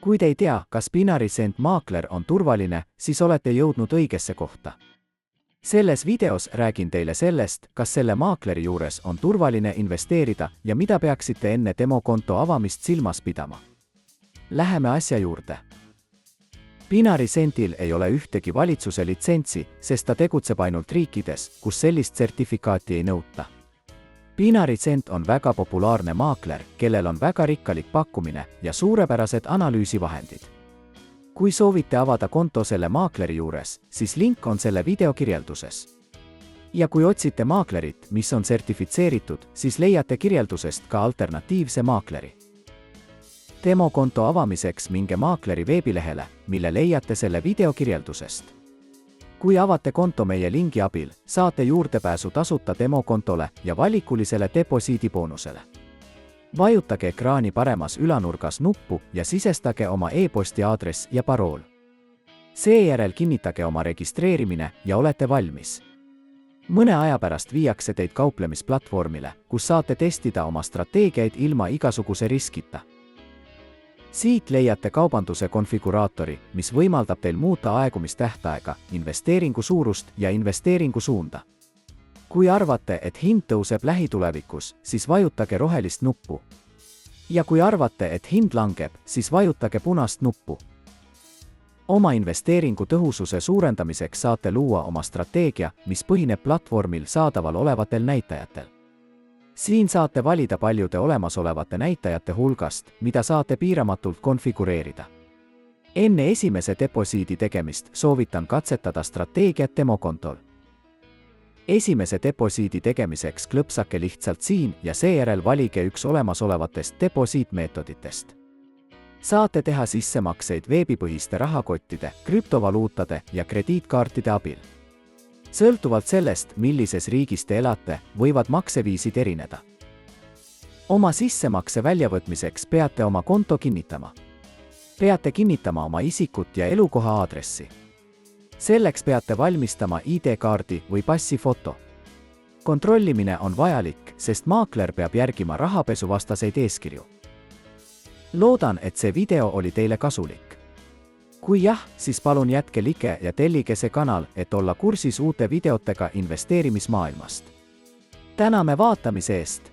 Kui te ei tea, kas Binary-Cent maakler on turvaline, siis olete jõudnud õigesse kohta. Selles videos räägin teile sellest, kas selle maakleri juures on turvaline investeerida ja mida peaksite enne demokonto avamist silmas pidama. Läheme asja juurde. Binary-Centil ei ole ühtegi valitsuse litsentsi, sest ta tegutseb ainult riikides, kus sellist sertifikaati ei nõuta. Binary-Cent on väga populaarne maakler, kellel on väga rikkalik pakkumine ja suurepärased analüüsivahendid. Kui soovite avada konto selle maakleri juures, siis link on selle video kirjelduses. Ja kui otsite maaklerit, mis on sertifitseeritud, siis leiate kirjeldusest ka alternatiivse maakleri. Demokonto avamiseks minge maakleri veebilehele, mille leiate selle video kirjeldusest. Kui avate konto meie lingi abil, saate juurdepääsu tasuta demokontole ja valikulisele deposiidiboonusele. Vajutage ekraani paremas ülanurgas nuppu ja sisestage oma e-posti aadress ja parool. Seejärel kinnitage oma registreerimine ja olete valmis. Mõne aja pärast viiakse teid kauplemisplatvormile, kus saate testida oma strateegiaid ilma igasuguse riskita. Siit leiate kaubanduse konfiguraatori, mis võimaldab teil muuta aegumistähtaega, investeeringu suurust ja investeeringu suunda. Kui arvate, et hind tõuseb lähitulevikus, siis vajutage rohelist nuppu. Ja kui arvate, et hind langeb, siis vajutage punast nuppu. Oma investeeringu tõhususe suurendamiseks saate luua oma strateegia, mis põhineb platvormil saadaval olevatel näitajatel. Siin saate valida paljude olemasolevate näitajate hulgast, mida saate piiramatult konfigureerida. Enne esimese deposiidi tegemist soovitan katsetada strateegiat demokontol. Esimese deposiidi tegemiseks klõpsake lihtsalt siin ja seejärel valige üks olemasolevatest deposiitmeetoditest. Saate teha sissemakseid veebipõhiste rahakottide, krüptovaluutade ja krediitkaartide abil. Sõltuvalt sellest, millises riigis te elate, võivad makseviisid erineda. Oma sissemakse väljavõtmiseks peate oma konto kinnitama. Peate kinnitama oma isikut ja elukoha aadressi. Selleks peate valmistama ID-kaardi või passi foto. Kontrollimine on vajalik, sest maakler peab järgima rahapesuvastaseid eeskirju. Loodan, et see video oli teile kasulik. Kui jah, siis palun jätke like ja tellige see kanal, et olla kursis uute videotega investeerimismaailmast. Täname vaatamise eest!